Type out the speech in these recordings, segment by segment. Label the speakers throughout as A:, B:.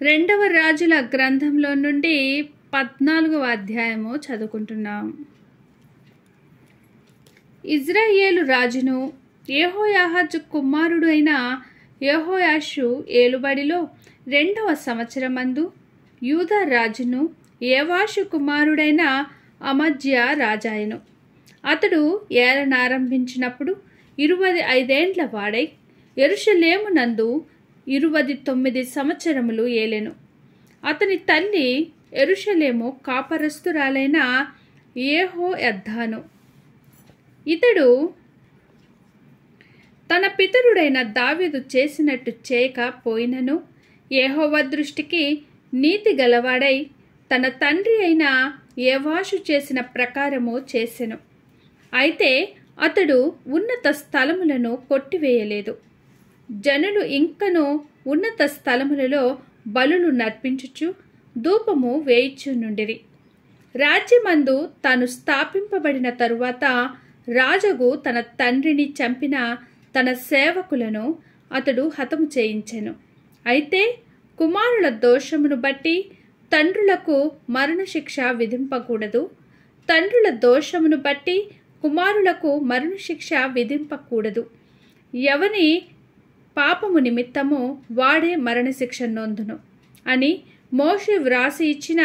A: రెండవ రాజుల గ్రంథంలో నుండి 14వ అధ్యాయము చదువుకుంటున్నాం. ఇజ్రాయేలు రాజును యెహోయాహాజు కుమారుడు అయిన యెహోయాషు ఏలుబడిలో 2వ సంవత్సరమందు యూదా రాజును యోవాషు కుమారుడైన అమజ్యా రాజాయెను. అతడు ఏలనారంభించినప్పుడు 25 ఏండ్ల వాడై యెరూషలేమునందు 29 సంవత్సరములు ఏలెను. అతని తల్లి యెరూషలేము కాపరస్తురాలైన యెహోయద్దాను. ఇతడు తన పితరుడైన దావీదు చేసినట్టు చేయకపోయినను యెహోవా దృష్టికి నీతి గలవాడై తన తండ్రి అయిన యోవాషు చేసిన ప్రకారము చేసెను. అయితే అతడు ఉన్నత స్థలములను కొట్టివేయలేదు. జనులు ఇంకను ఉన్నత స్థలములలో బలులు నర్పించుచు ధూపము వేయిచునుండిరి. రాజ్యమందు తాను స్థాపింపబడిన తరువాత రాజుగు తన తండ్రిని చంపిన తన సేవకులను అతడు హతము చేయించెను. అయితే కుమారుల దోషమును బట్టి తండ్రులకు మరణశిక్ష విధింపకూడదు. తండ్రుల దోషమును బట్టి కుమారులకు మరణశిక్ష విధింపకూడదు. ఎవని పాపము నిమిత్తము వాడే మరణశిక్ష నొందును అని మోషే వ్రాసి ఇచ్చిన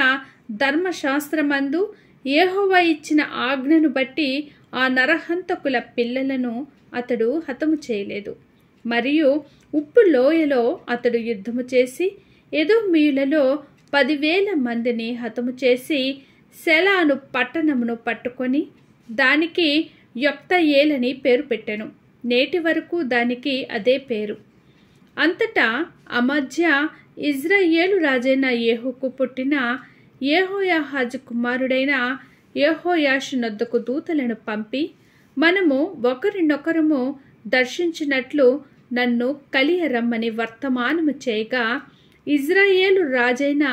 A: ధర్మశాస్త్రమందు యెహోవా ఇచ్చిన ఆజ్ఞను బట్టి ఆ నరహంతకుల పిల్లలను అతడు హతము చేయలేదు. మరియు ఉప్పు లోయలో అతడు యుద్ధము చేసి ఎదోమీయులలో 10,000 మందిని హతము చేసి సెలాను పట్టణమును పట్టుకొని దానికి యొక్తయేలని పేరు పెట్టెను. నేటి వరకు దానికి అదే పేరు. అంతటా అమజ్యా ఇజ్రాయేలు రాజైన యెహూకు పుట్టిన యెహోయాహాజు కుమారుడైన యెహోయాషు నొద్దకు దూతలను పంపి, మనము ఒకరినొకరము దర్శించినట్లు నన్ను కలియరమ్మని వర్తమానము చేయగా, ఇజ్రాయేలు రాజైన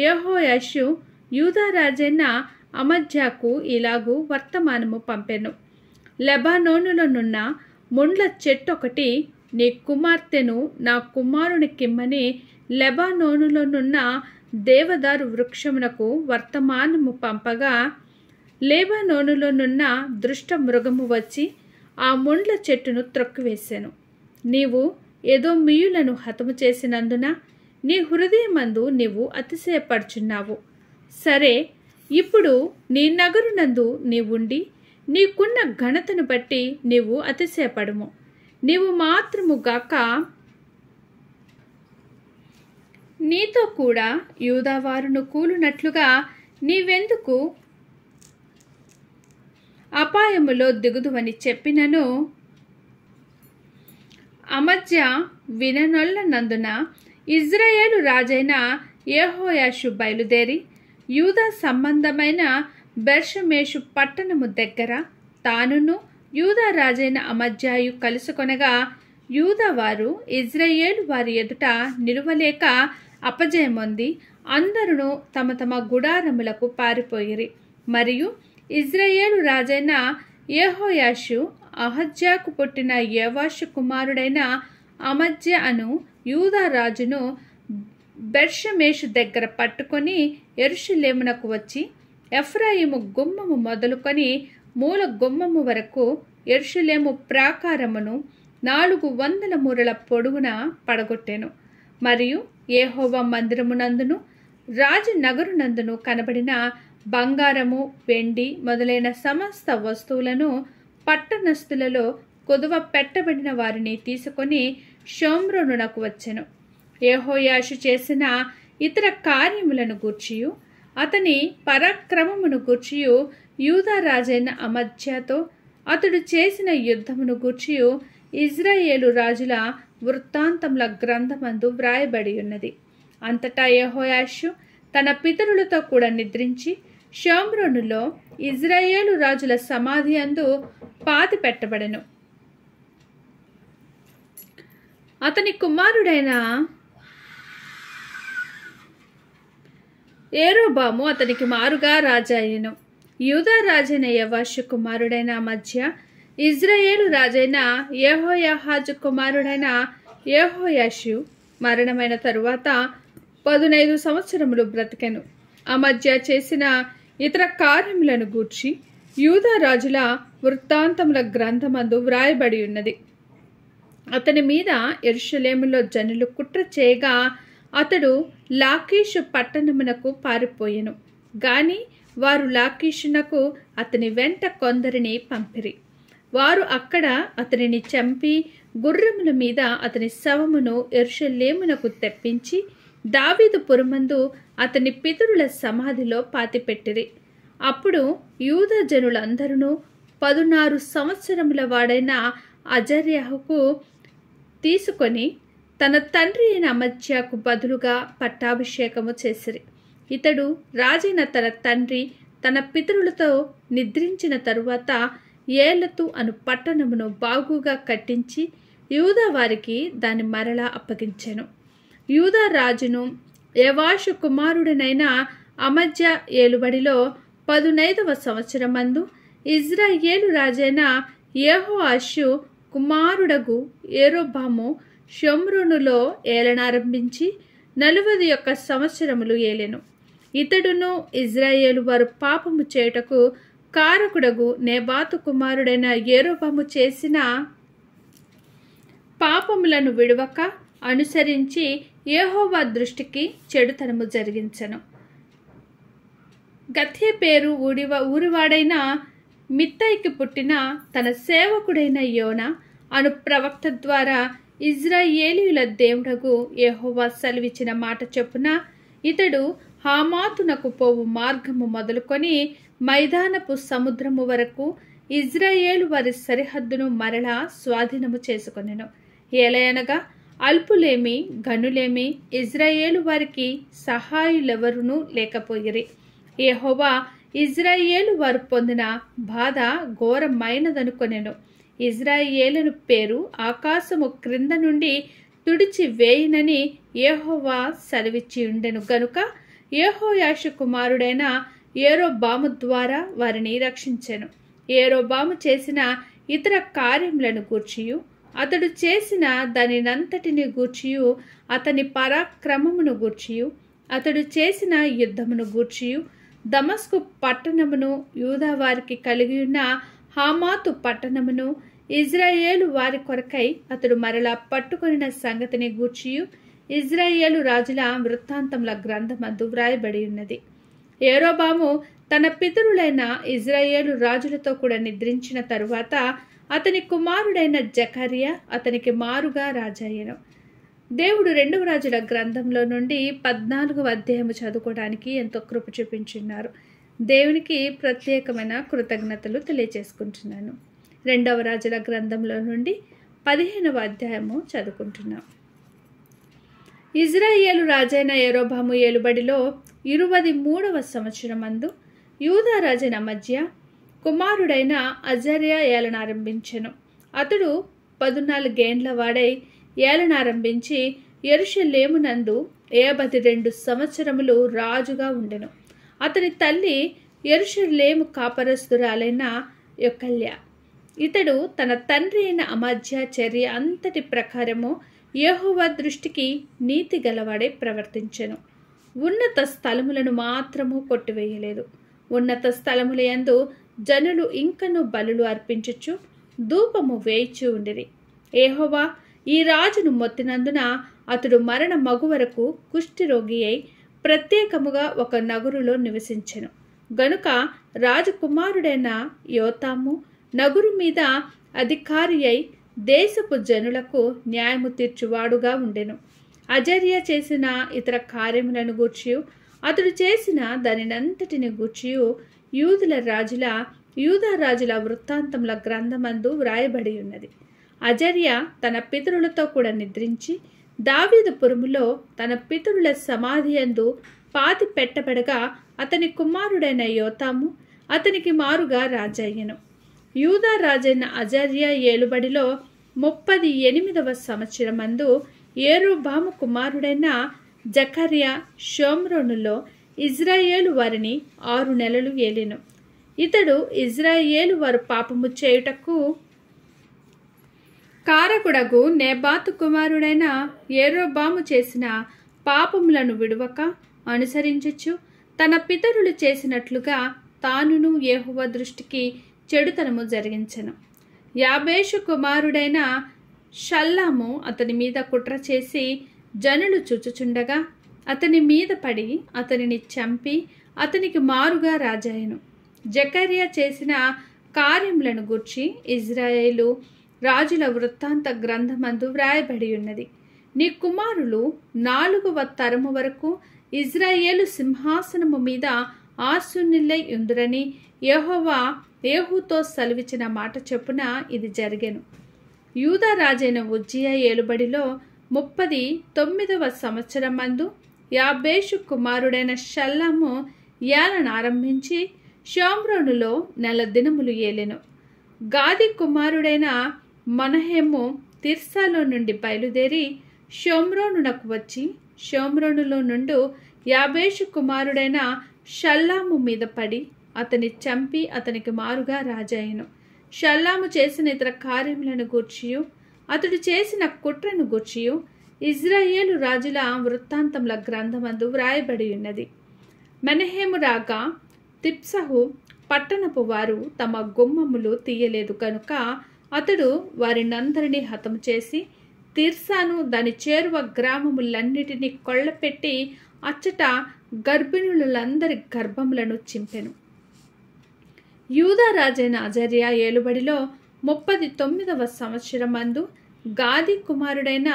A: యెహోయాషు యూదా రాజైన అమజ్యాకు ఇలాగూ వర్తమానము పంపెను. లెబానోనులోనున్న ముండ్ల చెట్టొకటి నీ కుమార్తెను నా కుమారునికిమ్మని లెబానోనులోనున్న దేవదారు వృక్షమునకు వర్తమానము పంపగా, లెబానోనులోనున్న దుష్ట మృగము వచ్చి ఆ ముండ్ల చెట్టును త్రొక్కివేసెను. నీవు ఎదోమీయులను హతము చేసినందున నీ హృదయమందు నీవు అతిశయపడుచున్నావు. సరే, ఇప్పుడు నీ నగరునందు నీవుండి నీకున్న ఘనతను బట్టి నీవు అతిశయపడుము. నీవు మాత్రము గాక నీతో కూడా యూదావారును కూలునట్లుగా నీవెందుకు అపాయములో దిగుదువని చెప్పినను అమజ్యా విననొల్లనందున ఇజ్రాయేలు రాజైన యెహోయాషు బయలుదేరి యూదా సంబంధమైన బెర్షమేషు పట్టణము దగ్గర తానును యూదా రాజైన అమజ్యాయు కలుసుకొనగా, యూదా వారు ఇజ్రాయేలు వారి ఎదుట నిలువలేక అపజయమొంది అందరును తమ తమ గుడారములకు పారిపోయిరి. మరియు ఇజ్రాయేలు రాజైన యెహోయాషు అహజ్యాకు పుట్టిన యోవాషు కుమారుడైన అమజ్యా అను యూదా రాజును బెర్షమేషు దగ్గర పట్టుకొని యెరూషలేమునకు వచ్చి ఎఫ్రాయిము గుమ్మము మొదలుకొని మూల గుమ్మము వరకు యెరూషలేము ప్రాకారమును 400 మూరల పొడవున పడగొట్టెను. మరియు యెహోవా మందిరమునందును రాజు నగరునందును కనబడిన బంగారము, వెండి మొదలైన సమస్త వస్తువులను పట్టణస్థులలో కొదువ పెట్టబడిన వారిని తీసుకొని షోమ్రోనునకు వచ్చెను. యెహోయాషు చేసిన ఇతర కార్యములను గూర్చియు అతని పరాక్రమమును గూర్చియు యూదా రాజైన అమజ్యాతో అతడు చేసిన యుద్ధమును గూర్చియు ఇజ్రాయేలు రాజుల వృత్తాంతముల గ్రంథమందు వ్రాయబడి ఉన్నది. అంతటా యెహోయాషు తన పితరులతో కూడా నిద్రించి షోమ్రోనులో ఇజ్రాయేలు రాజుల సమాధి అందు పాతి పెట్టబడెను. అతని కుమారుడైన యెరోబాము అతనికి మారుగా రాజాయెను. యూదా రాజైన యోవాషు కుమారుడైన అమజ్యా ఇజ్రాయేలు రాజైన యెహోయాహాజు కుమారుడైన యెహోయాషు మరణమైన తరువాత 15 సంవత్సరములు బ్రతికెను. అమజ్యా చేసిన ఇతర కార్యములను గూర్చి యూదా రాజుల వృత్తాంతముల గ్రంథమందు వ్రాయబడి ఉన్నది. అతని మీద యెరూషలేములో జనులు కుట్ర చేయగా అతడు లాకీషు పట్టణమునకు పారిపోయెను. గాని వారు లాకీషునకు అతని వెంట కొందరిని పంపిరి. వారు అక్కడ అతనిని చంపి గుర్రముల మీద అతని శవమును యెరూషలేమునకు తెప్పించి దావీదు పురమందు అతని పితరుల సమాధిలో పాతిపెట్టిరి. అప్పుడు యూదా జనులందరూ 16 సంవత్సరముల వాడైన అజర్యాహుకు తీసుకొని తన తండ్రి అయిన అమజ్యాకు బదులుగా పట్టాభిషేకము చేసిరి. ఇతడు రాజైన తన తండ్రి తన పితరులతో నిద్రించిన తరువాత ఏలతు అను పట్టణమును బాగుగా కట్టించి యూదా వారికి దాని మరలా అప్పగించెను. యూదా రాజును యెవాషు కుమారుడనైన అమజ్యా ఏలుబడిలో 15వ సంవత్సరమందు ఇజ్రాయేలు రాజైన యెహోయాషు కుమారుడగు యరొబాము షోమ్రోనులో ఏలనారంభించి 41 సంవత్సరములు ఏలెను. ఇతడును ఇజ్రాయేలు వారు పాపము చేయుటకు కారకుడగు నెబాతు కుమారుడైన యరొబాము చేసిన పాపములను విడువక అనుసరించి యెహోవా దృష్టికి చెడుతనము జరిగించెను. గత్యే పేరు ఊరివాడైన మిత్తయికి పుట్టిన తన సేవకుడైన యోనా అను ప్రవక్త ద్వారా ఇజ్రాయేలీయుల దేవుడగు యెహోవా సెలవిచ్చిన మాట చొప్పున ఇతడు హామాతునకు పోవు మార్గము మొదలుకొని మైదానపు సముద్రము వరకు ఇజ్రాయేలు వారి సరిహద్దును మరలా స్వాధీనము చేసుకొనెను. ఏలయనగా అల్పులేమి గనులేమి ఇజ్రాయేలు వారికి సహాయులెవరునూ లేకపోయిరి. యెహోవా ఇజ్రాయేలు వారు పొందిన బాధ ఘోరమైనదనుకొనెను. ఇజ్రాయేలును పేరు ఆకాశము క్రింద నుండి తుడిచి వేయినని యెహోవా సెలవిచ్చి ఉండెను గనుక యెహోయాషు కుమారుడైన యరొబాము ద్వారా వారిని రక్షించెను. యరొబాము చేసిన ఇతర కార్యములను గూర్చియు అతడు చేసిన దానినంతటిని గూర్చియు అతని పరాక్రమమును గూర్చియు అతడు చేసిన యుద్ధమును గూర్చియు దమస్కు పట్టణమును యూదా వారికి కలిగియున్న హామాతు పట్టణమును ఇజ్రాయేలు వారి కొరకై అతడు మరలా పట్టుకొనిన సంగతిని గూర్చియు ఇజ్రాయేలు రాజుల వృత్తాంతముల గ్రంథమందు వ్రాయబడి ఉన్నది. యరొబాము తన పితరులైన ఇజ్రాయేలు రాజులతో కూడా నిద్రించిన తరువాత అతని కుమారుడైన జకర్యా అతనికి మారుగా రాజయ్యెను. దేవుడు 2వ రాజుల గ్రంథంలో నుండి 14వ అధ్యాయము చదువుకోవడానికి ఎంతో కృప చూపించున్నారు. దేవునికి ప్రత్యేకమైన కృతజ్ఞతలు తెలియజేసుకుంటున్నాను. 2వ రాజుల గ్రంథంలో నుండి 15వ అధ్యాయము చదువుకుంటున్నాం. ఇజ్రాయేలు రాజైన యరొబాము ఏలుబడిలో 23వ సంవత్సరమందు యూదా రాజైన అమజ్యా కుమారుడైన అజర్యా ఏలనారంభించెను. అతడు 14 ఏండ్ల వాడై ఏలనారంభించి యెరూషలేమునందు 52 సంవత్సరములు రాజుగా ఉండెను. అతని తల్లి యెరూషలేము కాపరస్తురాలైన యొకల్య. ఇతడు తన తండ్రి అయిన అమజ్యా చర్య అంతటి ప్రకారము యెహోవా దృష్టికి నీతి గలవాడే ప్రవర్తించెను. ఉన్నత స్థలములను మాత్రము కొట్టివేయలేదు. ఉన్నత స్థలముల యందు జనులు ఇంకను బలులు అర్పించుచు ధూపము వేయిచు ఉండిరి. యెహోవా ఈ రాజును మొత్తినందున అతడు మరణ మగు వరకు కుష్ఠిరోగి అయి ప్రత్యేకముగా ఒక నగరులో నివసించెను. గనుక రాజకుమారుడైన యోతాము నగరు మీద అధికారి అయి దేశపు జనులకు న్యాయము తీర్చువాడుగా ఉండెను. అజర్యా చేసిన ఇతర కార్యములను గూర్చియు అతడు చేసిన దానినంతటిని గూర్చియు యూదా రాజుల వృత్తాంతముల గ్రంథమందు వ్రాయబడి ఉన్నది. అజర్యా తన పితరులతో కూడా నిద్రించి దావీదు పురములో తన పితరుల సమాధి యందు పాతి పెట్టబడగా అతని కుమారుడైన యోతాము అతనికి మారుగా రాజయ్యెను. యూదా రాజైన అజర్యా ఏలుబడిలో 38వ సంవత్సరమందు యరొబాము కుమారుడైన జకర్యా షోమ్రోనులో ఇజ్రాయేలు వారిని 6 నెలలు ఏలెను. ఇతడు ఇజ్రాయేలు వారు పాపము చేయుటకు కారకుడగు నెబాతు కుమారుడైన యరొబాము చేసిన పాపములను విడువక అనుసరించుచు తన పితరులు చేసినట్లుగా తానును యెహోవా దృష్టికి చెడుతనము జరిగించెను. యాబేషు కుమారుడైన షల్లాము అతని మీద కుట్ర చేసి జనులు చుచుచుండగా అతని మీద పడి అతనిని చంపి అతనికి మారుగా రాజాయెను. జకర్యా చేసిన కార్యములను గూర్చి ఇజ్రాయేలు రాజుల వృత్తాంత గ్రంథమందు వ్రాయబడి ఉన్నది. నీ కుమారులు 4వ తరము వరకు ఇజ్రాయేలు సింహాసనము మీద ఆసీనులై ఉందురని యెహోవా యెహూతో సెలవిచ్చిన మాట చొప్పున ఇది జరిగెను. యూదా రాజైన ఉజ్జియా ఏలుబడిలో 39వ సంవత్సరమందు యాబేషు కుమారుడైన షల్లాము ఏలన ఆరంభించి షోమ్రోనులో 4 దినములు ఏలెను. గాది కుమారుడైన మనహేము తిర్సాలో నుండి బయలుదేరి షోమ్రోనునకు వచ్చి షోమ్రోనులో నుండి యాబేషు కుమారుడైన షల్లాము మీద పడి అతని చంపి అతనికి మారుగా రాజాయెను. షల్లాము చేసిన ఇతర కార్యములను గూర్చియు అతడు చేసిన కుట్రను గూర్చియు ఇజ్రాయేలు రాజుల వృత్తాంతముల గ్రంథమందు వ్రాయబడి ఉన్నది. మెనహేము రాగా తిప్సహు పట్టణపు వారు తమ గుమ్మములు తీయలేదు కనుక అతడు వారినందరినీ హతము చేసి తిర్సాను దాని చేరువ గ్రామములన్నిటినీ కొల్లపెట్టి అచ్చట గర్భిణులందరి గర్భములను చింపెను. యూదా రాజైన అజర్యా ఏలుబడిలో 39వ సంవత్సరమందు గాది కుమారుడైన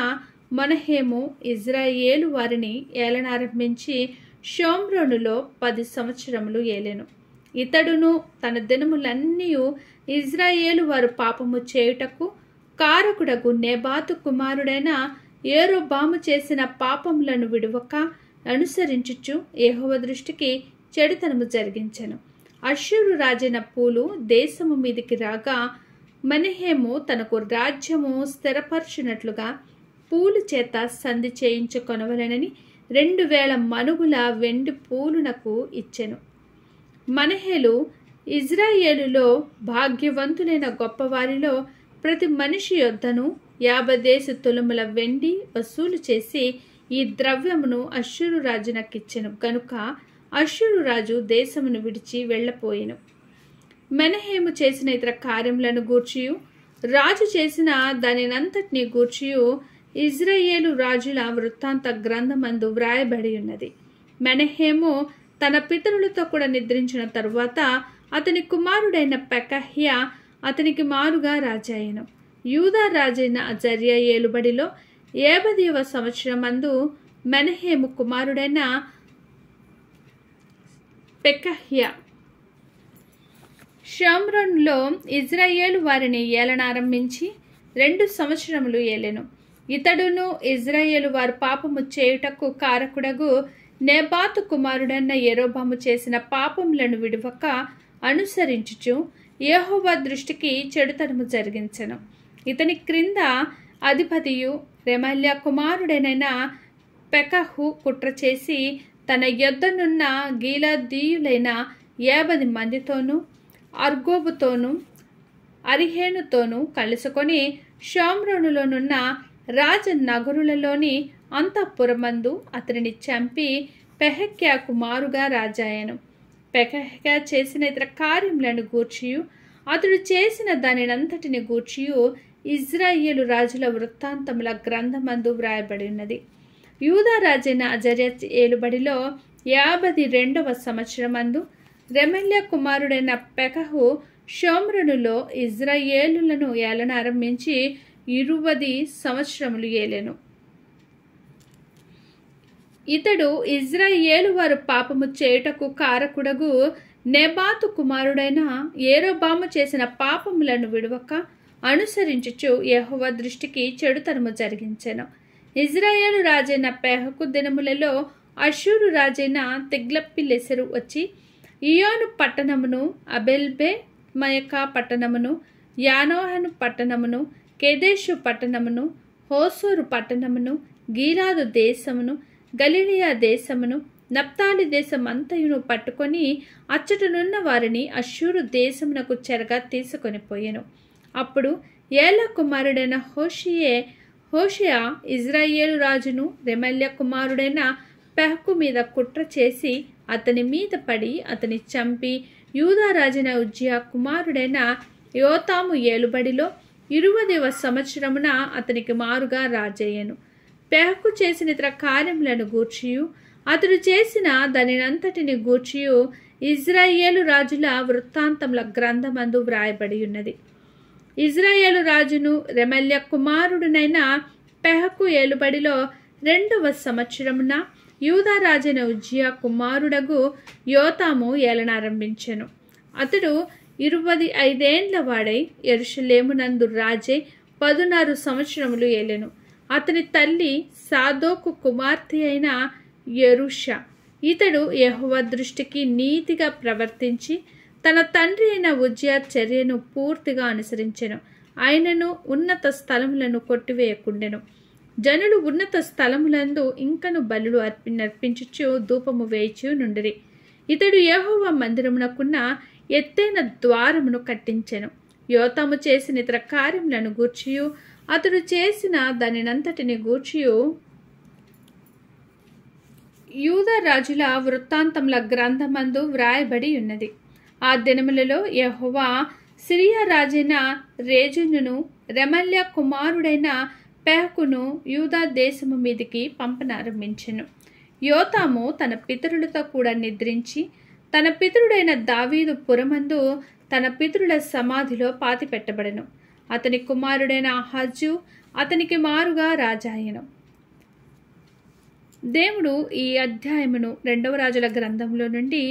A: మనహేము ఇజ్రాయేలు వారిని ఏలనారంభించి షోమ్రోనులో 10 సంవత్సరములు ఏలెను. ఇతడును తన దినములన్నీ ఇజ్రాయేలు వారు పాపము చేయుటకు కారకుడగు నెబాతు కుమారుడైన యెరోబాము చేసిన పాపములను విడువక అనుసరించుచు యెహోవా దృష్టికి చెడుతనము జరిగించెను. అష్షూరు రాజైన పూలు దేశము మీదికి రాగా మనహేము తనకు రాజ్యము స్థిరపరచునట్లుగా పూలు చేత సంధి చేయించుకొనవలెనని 2000 మనుగుల వెండి పూలునకు ఇచ్చెను. మనహేలు ఇజ్రాయేలులో భాగ్యవంతులైన గొప్పవారిలో ప్రతి మనిషి యొద్దను 50 తులముల వెండి వసూలు చేసి ఈ ద్రవ్యమును అష్షూరు రాజునకిచ్చెను గనుక అష్షూరు రాజు దేశమును విడిచి వెళ్ళపోయెను. మెనహేము చేసిన ఇతర కార్యములను గూర్చియు రాజు చేసిన దానినంతటిని గూర్చియు ఇజ్రాయేలు రాజుల వృత్తాంత గ్రంథమందు వ్రాయబడి ఉన్నది. మెనహేము తన పితరులతో కూడా నిద్రించిన తరువాత అతని కుమారుడైన పెకహ్యా అతనికి మారుగా రాజాయెను. యూదా రాజైన అజర్యా ఏలుబడిలో 50వ సంవత్సరమందు మెనహేము కుమారుడైన పెకహ్యా షోమ్రోనులో ఇజ్రాయేలు వారిని ఏలనారంభించి 2 సంవత్సరములు ఏలెను. ఇతడును ఇజ్రాయేలు వారు పాపము చేయుటకు కారకుడగు నెబాతు కుమారుడైన యెరోబాము చేసిన పాపములను విడువక అనుసరించుచు యెహోవా దృష్టికి చెడుతనము జరిగించెను. ఇతని క్రింద అధిపతియు రెమల్యా కుమారుడైన పెకహు కుట్ర చేసి తన యొద్దనున్న గీలాదీయులైన 50 మందితోనూ అర్గోబుతోనూ అరిహేనుతోనూ కలుసుకొని షోమ్రోనులోనున్న రాజనగరులలోని అంతఃపురమందు అతనిని చంపి పెకహ్యాకు మారుగా రాజాయెను. పెకహ్యా చేసిన ఇతర కార్యములను గూర్చియు అతడు చేసిన దానినంతటిని గూర్చియు ఇజ్రాయేలు రాజుల వృత్తాంతముల గ్రంథమందు వ్రాయబడి ఉన్నది. యూదా రాజైన అజర్యా ఏలుబడిలో 52వ సంవత్సరమందు రెమల్యా కుమారుడైన పెకహు షోమ్రోనులో ఇజ్రాయేలులను ఏలనారంభించి 20 సంవత్సరములు ఏలెను. ఇతడు ఇజ్రాయేలు వారు పాపము చేయుటకు కారకుడగు నెబాతు కుమారుడైన యెరోబాము చేసిన పాపములను విడువక అనుసరించుచు యెహోవా దృష్టికి చెడుతనము జరిగించెను. ఇజ్రాయేలు రాజైన పెకహు దినములలో అష్షూరు రాజైన తిగ్లత్పిలెసెరు వచ్చి ఇయోను పట్టణమును అబెల్బే మయకా పట్టణమును యానోహను పట్టణమును కెదెషు పట్టణమును హోసోరు పట్టణమును గీలాదు దేశమును గలిలియా దేశమును నప్తాలి దేశమంతయును పట్టుకొని అచ్చటనున్న వారిని అష్షూరు దేశమునకు చెరగా తీసుకొని పోయెను. అప్పుడు ఏలా కుమారుడైన హోషియే హోషేయ ఇజ్రాయేలు రాజును రెమల్య కుమారుడైన పెహకు మీద కుట్ర చేసి అతని మీద పడి అతని చంపి యూదా రాజైన ఉజ్జియా కుమారుడైన యోతాము ఏలుబడిలో 20వ సంవత్సరమున అతనికి మారుగా రాజయ్యను. పెహకు చేసిన ఇతర కార్యములను గూర్చియు అతడు చేసిన దానినంతటిని గూర్చియు ఇజ్రాయేలు రాజుల వృత్తాంతముల గ్రంథమందు వ్రాయబడి ఉన్నది. ఇజ్రాయేలు రాజును రెమల్య కుమారుడునైన పెహకు ఏలుబడిలో 2వ సంవత్సరమున యూదా రాజైన ఉజ్జియా కుమారుడగు యోతాము ఏలనారంభించెను. అతడు 25 ఏండ్ల వాడై యెరూషలేమునందు రాజై 16 సంవత్సరములు ఏలెను. అతని తల్లి సాదోకు కుమార్తె అయిన యెరూషా. ఇతడు యెహోవా దృష్టికి నీతిగా ప్రవర్తించి తన తండ్రి అయిన ఉజ్జియా చర్యను పూర్తిగా అనుసరించెను. ఆయనను ఉన్నత స్థలములను కొట్టివేయకుండెను. జనులు ఉన్నత స్థలములందు ఇంకను బలులు నర్పించుచు ధూపము వేయిచు నుండిరి. ఇతడు యెహోవా మందిరమునకున్న ఎత్తైన ద్వారమును కట్టించెను. యోతాము చేసిన ఇతర కార్యములను గూర్చియు అతడు చేసిన దానినంతటిని గూర్చియు యూదా రాజుల వృత్తాంతముల గ్రంథమందు వ్రాయబడి ఉన్నది. ఆ దినములలో యెహోవా సిరియా రాజైన రేజునును రెమల్య కుమారుడైన పెహకును యూదా దేశము మీదికి పంపనారంభించెను. యోతాము తన పితరులతో కూడా నిద్రించి తన పితరుడైన దావీదు పురమందు తన పితరుల సమాధిలో పాతిపెట్టబడెను. అతని కుమారుడైన ఆహాజు అతనికి మారుగా రాజాయెను. దేవుడు ఈ అధ్యాయమును 2వ రాజుల గ్రంథంలో నుండి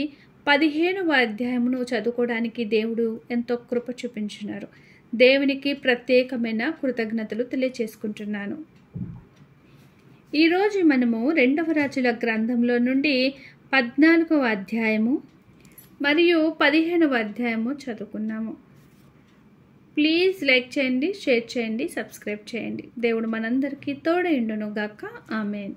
A: 15వ అధ్యాయమును చదువుకోవడానికి దేవుడు ఎంతో కృప చూపించున్నారు. దేవునికి ప్రత్యేకమైన కృతజ్ఞతలు తెలియచేసుకుంటున్నాను. ఈరోజు మనము 2వ రాజుల గ్రంథంలో నుండి 14వ అధ్యాయము మరియు 15వ అధ్యాయము చదువుకున్నాము. ప్లీజ్ లైక్ చేయండి, షేర్ చేయండి, సబ్స్క్రైబ్ చేయండి. దేవుడు మనందరికీ తోడైండును గాక. ఆమేన్.